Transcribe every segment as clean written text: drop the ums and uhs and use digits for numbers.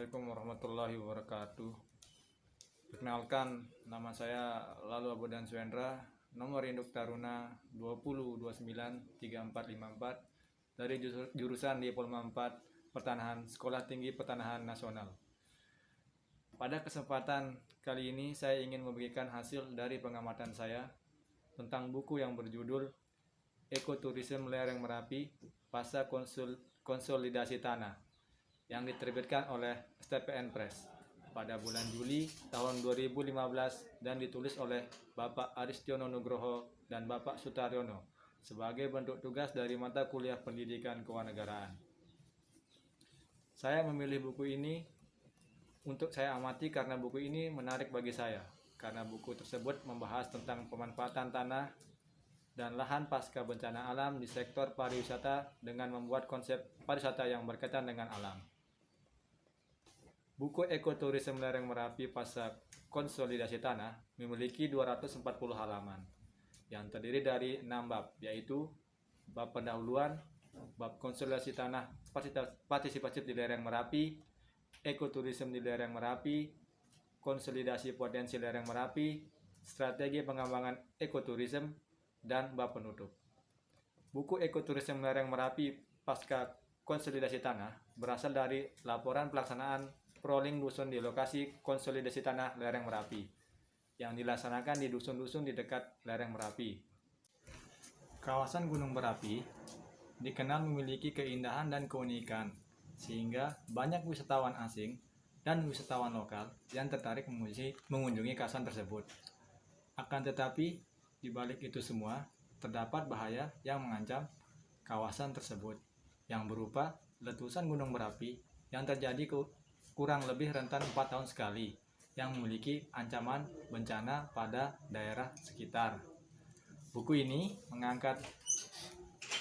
Assalamualaikum warahmatullahi wabarakatuh. Perkenalkan, nama saya Lalu Abudan Suendra, nomor induk Taruna 20293454 dari jurusan Diploma 4 Pertanahan Sekolah Tinggi Pertanahan Nasional. Pada kesempatan kali ini saya ingin memberikan hasil dari pengamatan saya tentang buku yang berjudul Ekoturisme Lereng Merapi Pasca Konsolidasi Tanah yang diterbitkan oleh STPN Press pada bulan Juli tahun 2015 dan ditulis oleh Bapak Aristiono Nugroho dan Bapak Sutaryono sebagai bentuk tugas dari mata kuliah Pendidikan Kewarganegaraan. Saya memilih buku ini untuk saya amati karena buku ini menarik bagi saya, karena buku tersebut membahas tentang pemanfaatan tanah dan lahan pasca bencana alam di sektor pariwisata dengan membuat konsep pariwisata yang berkaitan dengan alam. Buku Ekoturisme Lereng Merapi Pasca Konsolidasi Tanah memiliki 240 halaman yang terdiri dari 6 bab, yaitu bab pendahuluan, bab konsolidasi tanah partisipatif di lereng Merapi, ekoturisme di lereng Merapi, konsolidasi potensi lereng Merapi, strategi pengembangan ekoturisme, dan bab penutup. Buku Ekoturisme Lereng Merapi Pasca Konsolidasi Tanah berasal dari laporan pelaksanaan Proling dusun di lokasi konsolidasi tanah lereng Merapi yang dilaksanakan di dusun-dusun di dekat lereng Merapi. Kawasan Gunung Merapi dikenal memiliki keindahan dan keunikan, sehingga banyak wisatawan asing dan wisatawan lokal yang tertarik mengunjungi kawasan tersebut. Akan tetapi, di balik itu semua, terdapat bahaya yang mengancam kawasan tersebut, yang berupa letusan gunung berapi yang terjadi kurang lebih rentan 4 tahun sekali, yang memiliki ancaman bencana pada daerah sekitar. Buku ini mengangkat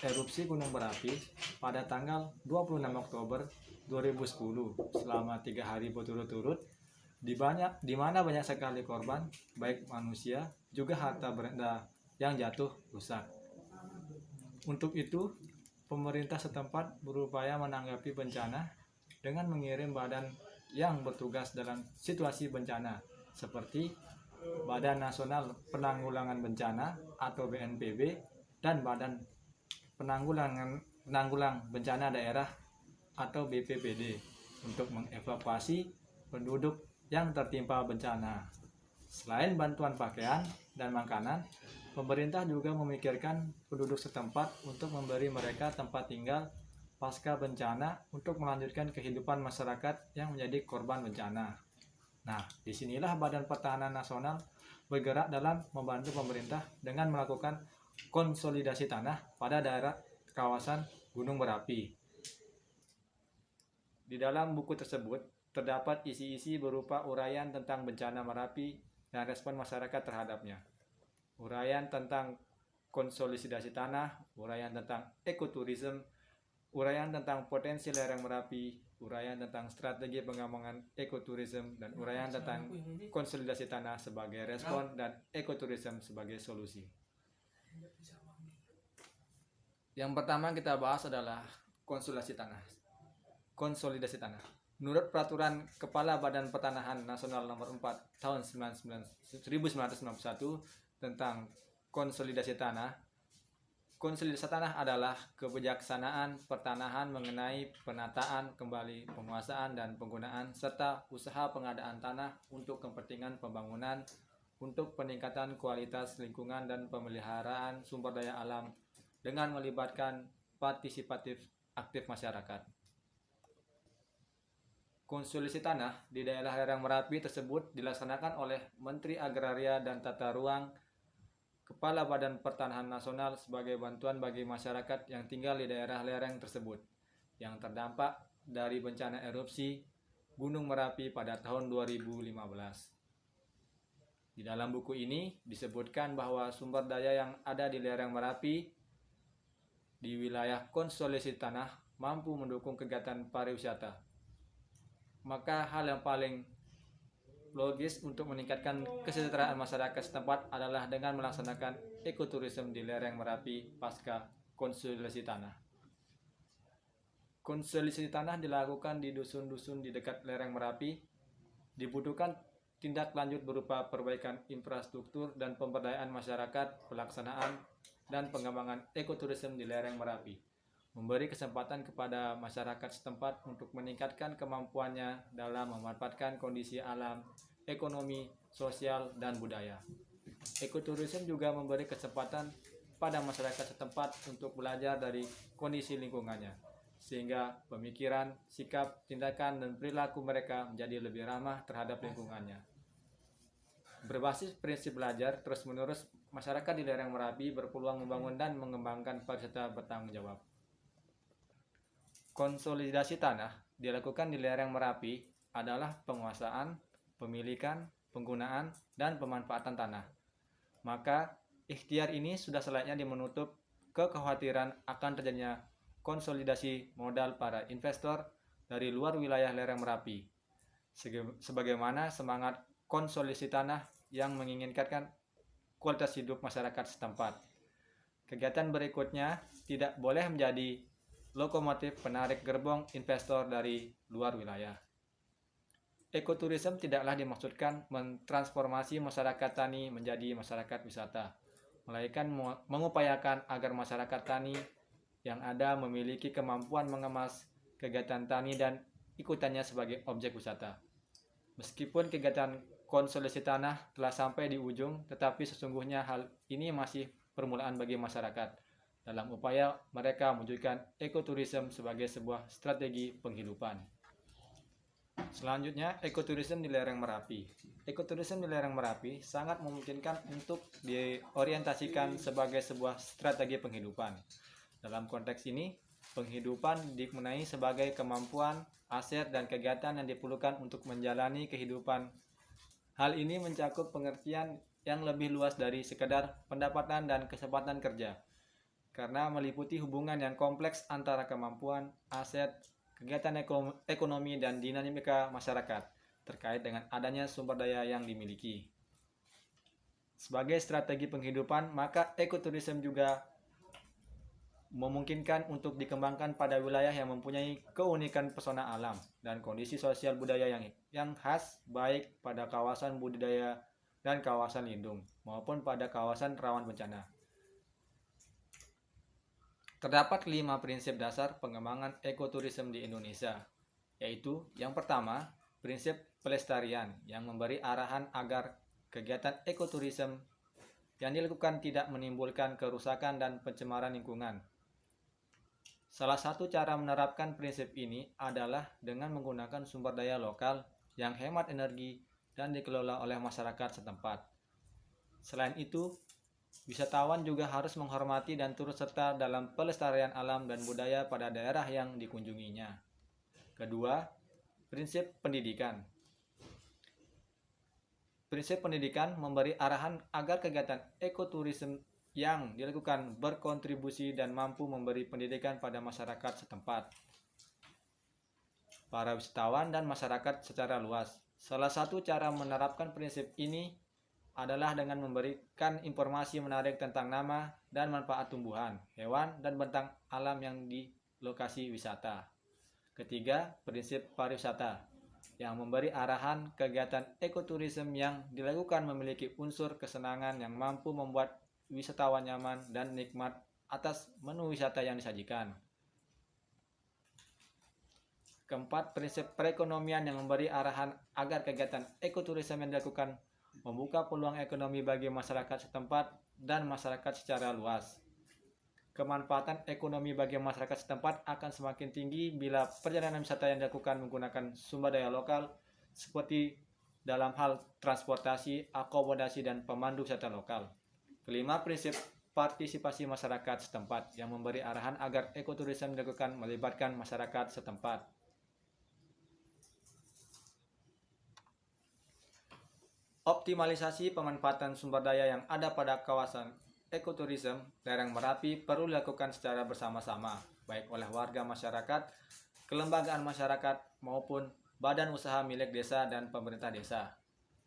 erupsi gunung berapi pada tanggal 26 Oktober 2010 selama 3 hari berturut-turut, di mana banyak sekali korban, baik manusia juga harta benda yang jatuh rusak. Untuk itu, pemerintah setempat berupaya menanggapi bencana dengan mengirim badan yang bertugas dalam situasi bencana seperti Badan Nasional Penanggulangan Bencana atau BNPB dan Badan Penanggulangan Bencana Daerah atau BPBD untuk mengevakuasi penduduk yang tertimpa bencana. Selain bantuan pakaian dan makanan, pemerintah juga memikirkan penduduk setempat untuk memberi mereka tempat tinggal pasca bencana untuk melanjutkan kehidupan masyarakat yang menjadi korban bencana. Nah, disinilah Badan Pertahanan Nasional bergerak dalam membantu pemerintah dengan melakukan konsolidasi tanah pada daerah kawasan Gunung Merapi. Di dalam buku tersebut terdapat isi-isi berupa uraian tentang bencana Merapi dan respon masyarakat terhadapnya, uraian tentang konsolidasi tanah, uraian tentang ekoturisme, uraian tentang potensi lereng Merapi, uraian tentang strategi pengembangan ekoturisme, dan uraian tentang konsolidasi tanah sebagai respon dan ekoturisme sebagai solusi. Yang pertama kita bahas adalah konsolidasi tanah. Konsolidasi tanah. Menurut Peraturan Kepala Badan Pertanahan Nasional Nomor 4 Tahun 1991 tentang konsolidasi tanah, konsolidasi tanah adalah kebijaksanaan pertanahan mengenai penataan kembali penguasaan dan penggunaan serta usaha pengadaan tanah untuk kepentingan pembangunan untuk peningkatan kualitas lingkungan dan pemeliharaan sumber daya alam dengan melibatkan partisipatif aktif masyarakat. Konsolidasi tanah di daerah lereng Merapi tersebut dilaksanakan oleh Menteri Agraria dan Tata Ruang, Kepala Badan Pertanahan Nasional sebagai bantuan bagi masyarakat yang tinggal di daerah lereng tersebut yang terdampak dari bencana erupsi Gunung Merapi pada tahun 2015. Di dalam buku ini disebutkan bahwa sumber daya yang ada di lereng Merapi di wilayah konsolidasi tanah mampu mendukung kegiatan pariwisata. Maka hal yang paling logis untuk meningkatkan kesejahteraan masyarakat setempat adalah dengan melaksanakan ekoturisme di lereng Merapi pasca konsolidasi tanah. Konsolidasi tanah dilakukan di dusun-dusun di dekat lereng Merapi. Dibutuhkan tindak lanjut berupa perbaikan infrastruktur dan pemberdayaan masyarakat, pelaksanaan dan pengembangan ekoturisme di lereng Merapi. Memberi kesempatan kepada masyarakat setempat untuk meningkatkan kemampuannya dalam memanfaatkan kondisi alam, ekonomi, sosial, dan budaya. Ekoturisme juga memberi kesempatan pada masyarakat setempat untuk belajar dari kondisi lingkungannya, sehingga pemikiran, sikap, tindakan, dan perilaku mereka menjadi lebih ramah terhadap lingkungannya. Berbasis prinsip belajar terus-menerus, masyarakat di lereng Merapi berpeluang membangun dan mengembangkan pariwisata bertanggung jawab. Konsolidasi tanah dilakukan di lereng Merapi adalah penguasaan, pemilikan, penggunaan, dan pemanfaatan tanah. Maka, ikhtiar ini sudah selayaknya menutup kekhawatiran akan terjadinya konsolidasi modal para investor dari luar wilayah lereng Merapi, sebagaimana semangat konsolidasi tanah yang menginginkan kualitas hidup masyarakat setempat. Kegiatan berikutnya tidak boleh menjadi lokomotif penarik gerbong investor dari luar wilayah. Ekoturisme tidaklah dimaksudkan mentransformasi masyarakat tani menjadi masyarakat wisata, melainkan mengupayakan agar masyarakat tani yang ada memiliki kemampuan mengemas kegiatan tani dan ikutannya sebagai objek wisata. Meskipun kegiatan konsolidasi tanah telah sampai di ujung, tetapi sesungguhnya hal ini masih permulaan bagi masyarakat dalam upaya mereka mewujudkan ekoturisme sebagai sebuah strategi penghidupan. Selanjutnya, ekoturisme di lereng Merapi. Ekoturisme di lereng Merapi sangat memungkinkan untuk diorientasikan sebagai sebuah strategi penghidupan. Dalam konteks ini, penghidupan dimaknai sebagai kemampuan, aset, dan kegiatan yang diperlukan untuk menjalani kehidupan. Hal ini mencakup pengertian yang lebih luas dari sekedar pendapatan dan kesempatan kerja, karena meliputi hubungan yang kompleks antara kemampuan, aset, kegiatan ekonomi, dan dinamika masyarakat terkait dengan adanya sumber daya yang dimiliki. Sebagai strategi penghidupan, maka ekoturisme juga memungkinkan untuk dikembangkan pada wilayah yang mempunyai keunikan pesona alam dan kondisi sosial budaya yang khas, baik pada kawasan budidaya dan kawasan lindung maupun pada kawasan rawan bencana. Terdapat 5 prinsip dasar pengembangan ekoturisme di Indonesia, yaitu yang pertama, prinsip pelestarian yang memberi arahan agar kegiatan ekoturisme yang dilakukan tidak menimbulkan kerusakan dan pencemaran lingkungan. Salah satu cara menerapkan prinsip ini adalah dengan menggunakan sumber daya lokal yang hemat energi dan dikelola oleh masyarakat setempat. Selain itu, wisatawan juga harus menghormati dan turut serta dalam pelestarian alam dan budaya pada daerah yang dikunjunginya. Kedua, prinsip pendidikan. Prinsip pendidikan memberi arahan agar kegiatan ekoturisme yang dilakukan berkontribusi dan mampu memberi pendidikan pada masyarakat setempat, para wisatawan, dan masyarakat secara luas. Salah satu cara menerapkan prinsip ini adalah dengan memberikan informasi menarik tentang nama dan manfaat tumbuhan, hewan, dan bentang alam yang di lokasi wisata. Ketiga, prinsip pariwisata yang memberi arahan kegiatan ekoturisme yang dilakukan memiliki unsur kesenangan yang mampu membuat wisatawan nyaman dan nikmat atas menu wisata yang disajikan. Keempat, prinsip perekonomian yang memberi arahan agar kegiatan ekoturisme yang dilakukan membuka peluang ekonomi bagi masyarakat setempat dan masyarakat secara luas. Kemanfaatan ekonomi bagi masyarakat setempat akan semakin tinggi bila perjalanan wisata yang dilakukan menggunakan sumber daya lokal seperti dalam hal transportasi, akomodasi, dan pemandu wisata lokal. Kelima, prinsip partisipasi masyarakat setempat yang memberi arahan agar ekoturisme dilakukan melibatkan masyarakat setempat. Optimalisasi pemanfaatan sumber daya yang ada pada kawasan ekoturisme lereng Merapi perlu dilakukan secara bersama-sama, baik oleh warga masyarakat, kelembagaan masyarakat, maupun badan usaha milik desa dan pemerintah desa.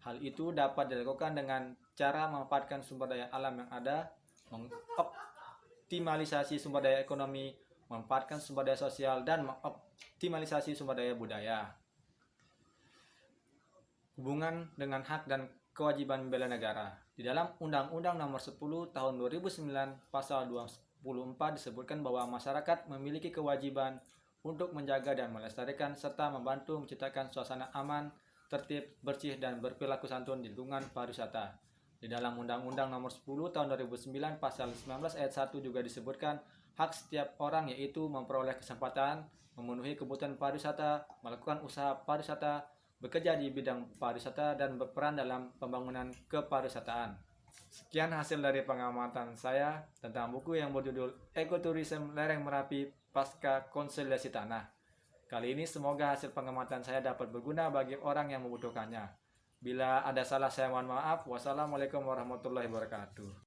Hal itu dapat dilakukan dengan cara memanfaatkan sumber daya alam yang ada, mengoptimalisasi sumber daya ekonomi, memanfaatkan sumber daya sosial, dan mengoptimalisasi sumber daya budaya. Hubungan dengan hak dan kewajiban bela negara. Di dalam Undang-Undang Nomor 10 Tahun 2009 Pasal 24 disebutkan bahwa masyarakat memiliki kewajiban untuk menjaga dan melestarikan serta membantu menciptakan suasana aman, tertib, bersih, dan berperilaku santun di lingkungan pariwisata. Di dalam Undang-Undang Nomor 10 Tahun 2009 Pasal 19 Ayat 1 juga disebutkan hak setiap orang yaitu memperoleh kesempatan memenuhi kebutuhan pariwisata, melakukan usaha pariwisata, bekerja di bidang pariwisata, dan berperan dalam pembangunan kepariwisataan. Sekian hasil dari pengamatan saya tentang buku yang berjudul Ekoturisme Lereng Merapi Pasca Konsolidasi Tanah. Kali ini semoga hasil pengamatan saya dapat berguna bagi orang yang membutuhkannya. Bila ada salah saya mohon maaf. Wassalamualaikum warahmatullahi wabarakatuh.